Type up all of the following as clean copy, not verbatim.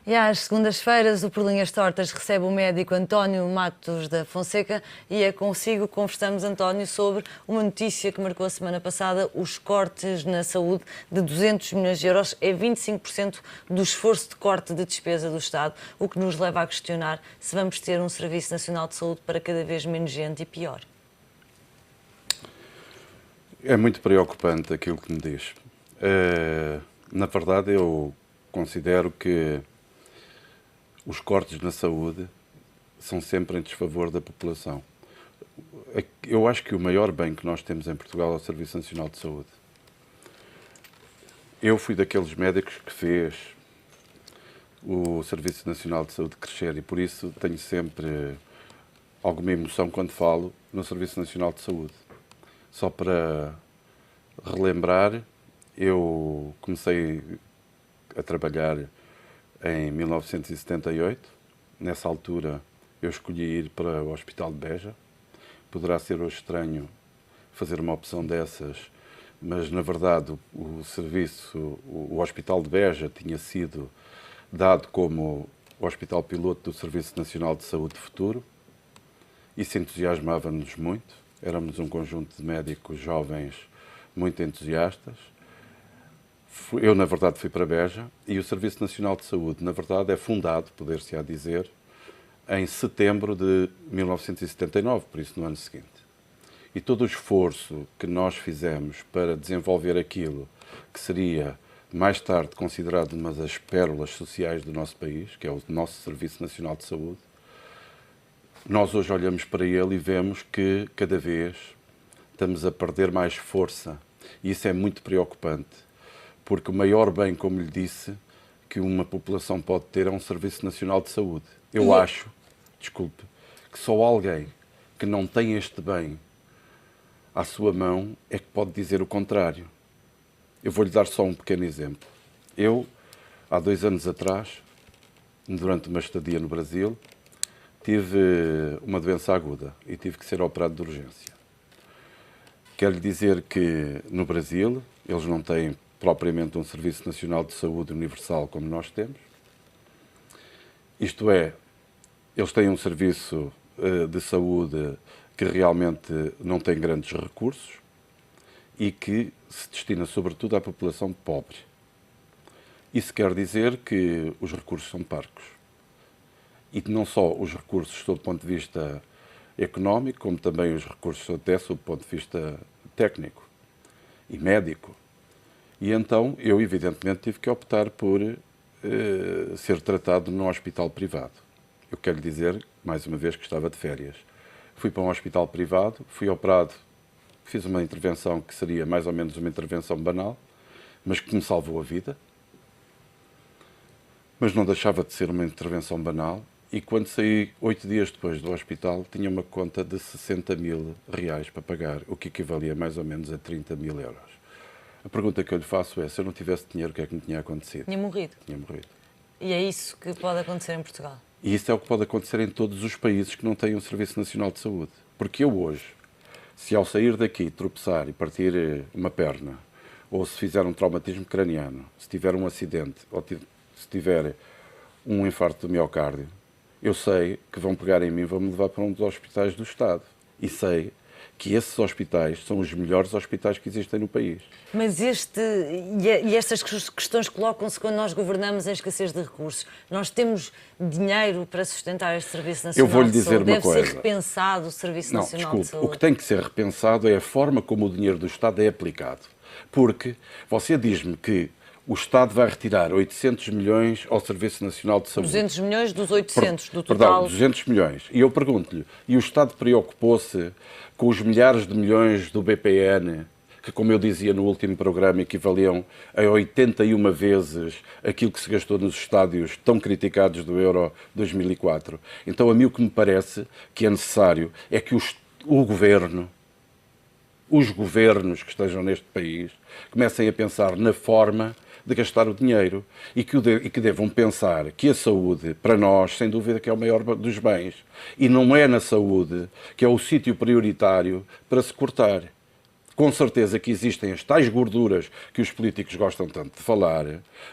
E às segundas-feiras, o Por Linhas Tortas recebe o médico António Matos da Fonseca e é consigo que conversamos, António, sobre uma notícia que marcou a semana passada: os cortes na saúde de 200 milhões de euros, é 25% do esforço de corte de despesa do Estado, o que nos leva a questionar se vamos ter um Serviço Nacional de Saúde para cada vez menos gente e pior. É muito preocupante aquilo que me diz. Na verdade, eu considero que os cortes na saúde são sempre em desfavor da população. Eu acho que o maior bem que nós temos em Portugal é o Serviço Nacional de Saúde. Eu fui daqueles médicos que fez o Serviço Nacional de Saúde crescer e por isso tenho sempre alguma emoção quando falo no Serviço Nacional de Saúde. Só para relembrar, eu comecei a trabalhar em 1978. Nessa altura, eu escolhi ir para o Hospital de Beja. Poderá ser hoje estranho fazer uma opção dessas, mas, na verdade, o Hospital de Beja tinha sido dado como o Hospital Piloto do Serviço Nacional de Saúde Futuro. Isso entusiasmava-nos muito. Éramos um conjunto de médicos jovens muito entusiastas. Eu, na verdade, fui para Beja e o Serviço Nacional de Saúde, na verdade, é fundado, poder-se-á dizer, em setembro de 1979, por isso no ano seguinte. E todo o esforço que nós fizemos para desenvolver aquilo que seria, mais tarde, considerado uma das pérolas sociais do nosso país, que é o nosso Serviço Nacional de Saúde, nós hoje olhamos para ele e vemos que, cada vez, estamos a perder mais força. E isso é muito preocupante, porque o maior bem, como lhe disse, que uma população pode ter é um Serviço Nacional de Saúde. Eu acho, desculpe, que só alguém que não tem este bem à sua mão é que pode dizer o contrário. Eu vou-lhe dar só um pequeno exemplo. Eu, há 2 anos atrás, durante uma estadia no Brasil, tive uma doença aguda e tive que ser operado de urgência. Quero lhe dizer que no Brasil eles não têm propriamente um Serviço Nacional de Saúde universal como nós temos. Isto é, eles têm um serviço de saúde que realmente não tem grandes recursos e que se destina sobretudo à população pobre. Isso quer dizer que os recursos são parcos. E não só os recursos sob o ponto de vista económico, como também os recursos até sob o ponto de vista técnico e médico. E então eu, evidentemente, tive que optar por ser tratado num hospital privado. Eu quero lhe dizer, mais uma vez, que estava de férias. Fui para um hospital privado, fui operado, fiz uma intervenção que seria mais ou menos uma intervenção banal, mas que me salvou a vida. Mas não deixava de ser uma intervenção banal. E quando saí 8 dias depois do hospital, tinha uma conta de 60 mil reais para pagar, o que equivalia mais ou menos a 30 mil euros. A pergunta que eu lhe faço é, se eu não tivesse dinheiro, o que é que me tinha acontecido? Tinha morrido. Tinha morrido. E é isso que pode acontecer em Portugal? E isso é o que pode acontecer em todos os países que não têm um Serviço Nacional de Saúde. Porque eu hoje, se ao sair daqui tropeçar e partir uma perna, ou se fizer um traumatismo craniano, se tiver um acidente, ou se tiver um infarto do miocárdio, eu sei que vão pegar em mim e vão me levar para um dos hospitais do Estado. E sei que esses hospitais são os melhores hospitais que existem no país. Mas estas questões colocam-se quando nós governamos em escassez de recursos. Nós temos dinheiro para sustentar este Serviço Nacional de Saúde? Eu vou-lhe dizer uma coisa. Deve ser repensado o Serviço Nacional de Saúde? O que tem que ser repensado é a forma como o dinheiro do Estado é aplicado. Porque você diz-me que o Estado vai retirar 800 milhões ao Serviço Nacional de Saúde. 200 milhões dos 800, do total. Perdão, 200 milhões. E eu pergunto-lhe, e o Estado preocupou-se com os milhares de milhões do BPN, que, como eu dizia no último programa, equivaliam a 81 vezes aquilo que se gastou nos estádios tão criticados do Euro 2004. Então, a mim o que me parece que é necessário é que o Governo, os governos que estejam neste país, comecem a pensar na forma de gastar o dinheiro e que devam pensar que a saúde, para nós, sem dúvida, que é o maior dos bens. E não é na saúde que é o sítio prioritário para se cortar. com certeza que existem as tais gorduras que os políticos gostam tanto de falar,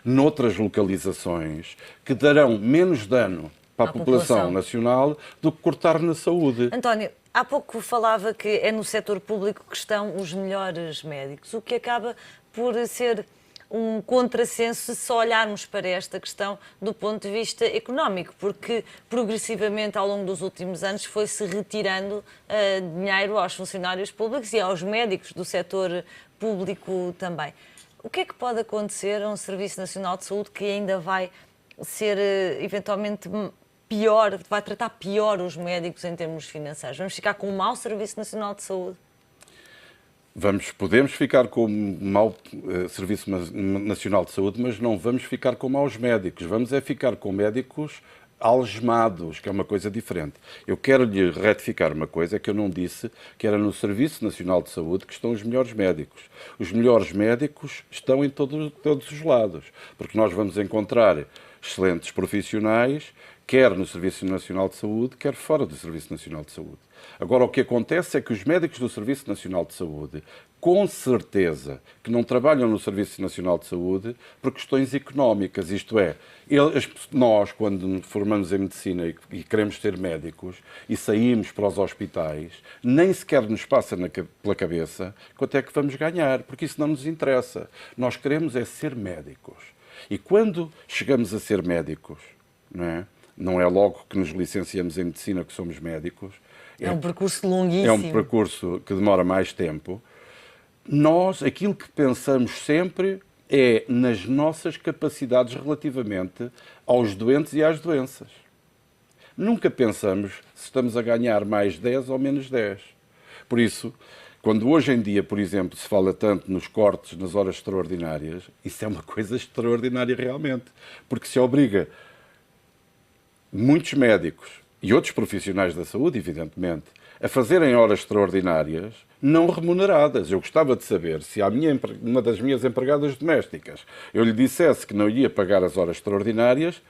noutras localizações, que darão menos dano para a população nacional do que cortar na saúde. António, há pouco falava que é no setor público que estão os melhores médicos, o que acaba por ser um contrassenso se só olharmos para esta questão do ponto de vista económico, porque progressivamente ao longo dos últimos anos foi-se retirando dinheiro aos funcionários públicos e aos médicos do setor público também. O que é que pode acontecer a um Serviço Nacional de Saúde que ainda vai ser eventualmente pior, vai tratar pior os médicos em termos financeiros? Vamos ficar com um mau Serviço Nacional de Saúde? Podemos ficar com um mau Serviço Nacional de Saúde, mas não vamos ficar com maus médicos. Vamos ficar com médicos algemados, que é uma coisa diferente. Eu quero lhe retificar uma coisa que eu não disse, que era no Serviço Nacional de Saúde que estão os melhores médicos. Os melhores médicos estão em todos os lados, porque nós vamos encontrar excelentes profissionais, quer no Serviço Nacional de Saúde, quer fora do Serviço Nacional de Saúde. Agora, o que acontece é que os médicos do Serviço Nacional de Saúde, com certeza, que não trabalham no Serviço Nacional de Saúde por questões económicas, isto é, nós, quando nos formamos em medicina e queremos ser médicos e saímos para os hospitais, nem sequer nos passa pela cabeça quanto é que vamos ganhar, porque isso não nos interessa. Nós queremos é ser médicos. E quando chegamos a ser médicos, não é logo que nos licenciamos em medicina que somos médicos. É um percurso longuíssimo. É um percurso que demora mais tempo. Nós, aquilo que pensamos sempre é nas nossas capacidades relativamente aos doentes e às doenças. Nunca pensamos se estamos a ganhar mais 10 ou menos 10. Por isso, quando hoje em dia, por exemplo, se fala tanto nos cortes nas horas extraordinárias, isso é uma coisa extraordinária realmente, porque se obriga muitos médicos e outros profissionais da saúde, evidentemente, a fazerem horas extraordinárias não remuneradas. Eu gostava de saber se uma das minhas empregadas domésticas eu lhe dissesse que não ia pagar as horas extraordinárias,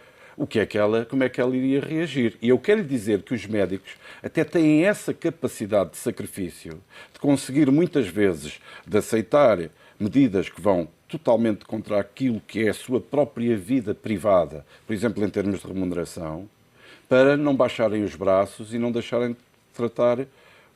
como é que ela iria reagir. E eu quero lhe dizer que os médicos até têm essa capacidade de sacrifício, de conseguir muitas vezes de aceitar medidas que vão totalmente contra aquilo que é a sua própria vida privada, por exemplo, em termos de remuneração, para não baixarem os braços e não deixarem de tratar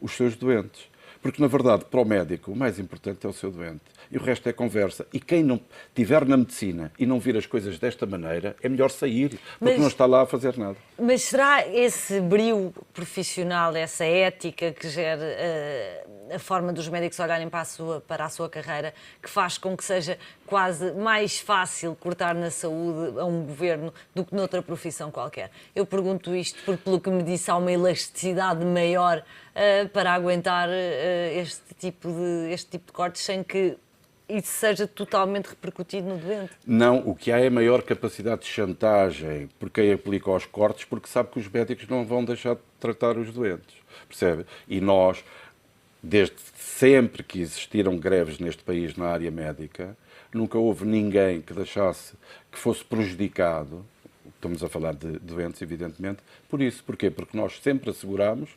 os seus doentes. Porque, na verdade, para o médico, o mais importante é o seu doente. E o resto é conversa. E quem não estiver na medicina e não vir as coisas desta maneira, é melhor sair, porque não está lá a fazer nada. Mas será esse brio profissional, essa ética que gera a forma dos médicos olharem para a sua carreira, que faz com que seja quase mais fácil cortar na saúde a um governo do que noutra profissão qualquer? Eu pergunto isto porque, pelo que me disse, há uma elasticidade maior para aguentar este tipo de cortes sem que isso seja totalmente repercutido no doente? Não, o que há é maior capacidade de chantagem por quem aplica os cortes, porque sabe que os médicos não vão deixar de tratar os doentes, percebe? E nós, desde sempre que existiram greves neste país na área médica, nunca houve ninguém que fosse prejudicado, estamos a falar de doentes, evidentemente, por isso. Porquê? Porque nós sempre assegurámos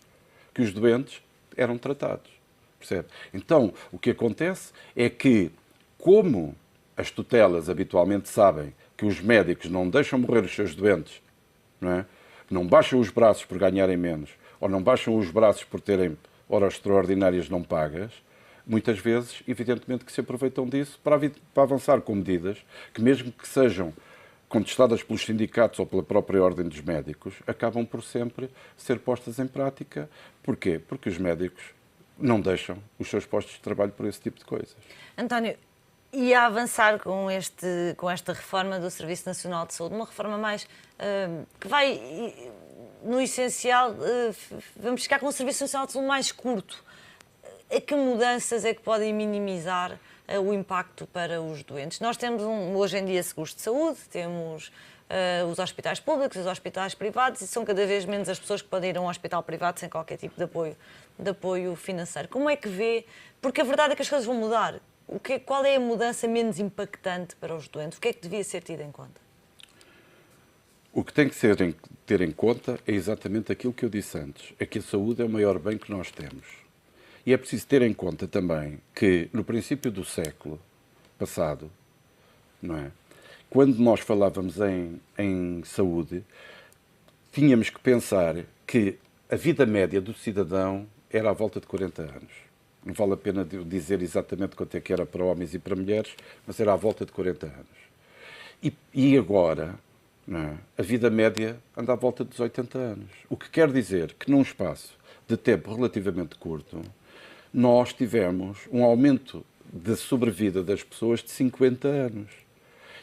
que os doentes eram tratados, percebe? Então, o que acontece é que, como as tutelas habitualmente sabem que os médicos não deixam morrer os seus doentes, não baixam os braços por ganharem menos, ou não baixam os braços por terem horas extraordinárias não pagas, muitas vezes, evidentemente, que se aproveitam disso para avançar com medidas que, mesmo que sejam contestadas pelos sindicatos ou pela própria Ordem dos Médicos, acabam por sempre ser postas em prática. Porquê? Porque os médicos não deixam os seus postos de trabalho por esse tipo de coisas. António, e a avançar com esta reforma do Serviço Nacional de Saúde, uma reforma mais que vai, no essencial, vamos ficar com um Serviço Nacional de Saúde mais curto. A que mudanças é que podem minimizar o impacto para os doentes? Nós temos hoje em dia seguros de saúde, temos os hospitais públicos, os hospitais privados, e são cada vez menos as pessoas que podem ir a um hospital privado sem qualquer tipo de apoio financeiro. Como é que vê? Porque a verdade é que as coisas vão mudar. Qual é a mudança menos impactante para os doentes? O que é que devia ser tido em conta? O que tem que ter em conta é exatamente aquilo que eu disse antes, é que a saúde é o maior bem que nós temos. E é preciso ter em conta também que, no princípio do século passado, não é? Quando nós falávamos em saúde, tínhamos que pensar que a vida média do cidadão era à volta de 40 anos. Não vale a pena dizer exatamente quanto é que era para homens e para mulheres, mas era à volta de 40 anos. E agora, não é? A vida média anda à volta dos 80 anos. O que quer dizer que, num espaço de tempo relativamente curto, nós tivemos um aumento de sobrevida das pessoas de 50 anos.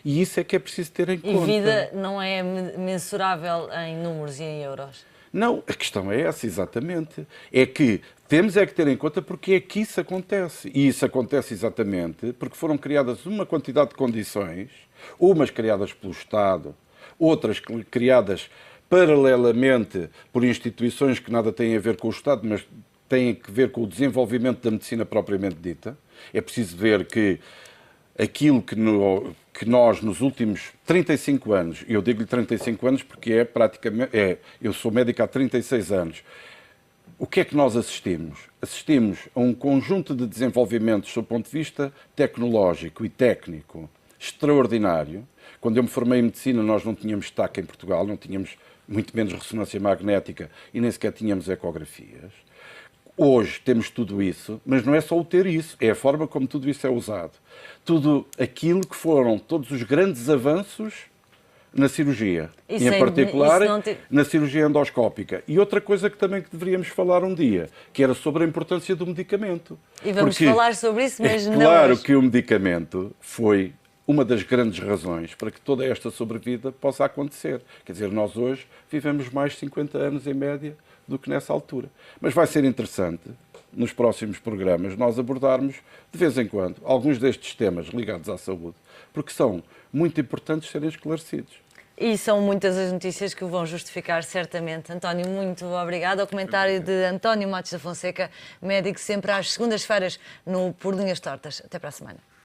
E isso é que é preciso ter em conta. E vida não é mensurável em números e em euros? Não, a questão é essa, exatamente. É que temos é que ter em conta porque é que isso acontece. E isso acontece exatamente porque foram criadas uma quantidade de condições, umas criadas pelo Estado, outras criadas paralelamente por instituições que nada têm a ver com o Estado, mas têm a ver com o desenvolvimento da medicina propriamente dita. É preciso ver que aquilo que nós, nos últimos 35 anos, e eu digo-lhe 35 anos porque eu sou médico há 36 anos, o que é que nós assistimos? Assistimos a um conjunto de desenvolvimentos do ponto de vista tecnológico e técnico extraordinário. Quando eu me formei em medicina, nós não tínhamos TAC em Portugal, não tínhamos muito menos ressonância magnética e nem sequer tínhamos ecografias. Hoje temos tudo isso, mas não é só o ter isso, é a forma como tudo isso é usado. Tudo aquilo que foram todos os grandes avanços na cirurgia, e em particular na cirurgia endoscópica. E outra coisa que também deveríamos falar um dia, que era sobre a importância do medicamento. E vamos falar sobre isso, mas não. Claro que o medicamento foi uma das grandes razões para que toda esta sobrevida possa acontecer. Quer dizer, nós hoje vivemos mais de 50 anos em média do que nessa altura. Mas vai ser interessante, nos próximos programas, nós abordarmos, de vez em quando, alguns destes temas ligados à saúde, porque são muito importantes serem esclarecidos. E são muitas as notícias que o vão justificar, certamente. António, muito obrigado. Ao comentário de António Matos da Fonseca, médico sempre às segundas-feiras no Por Linhas Tortas. Até para a semana.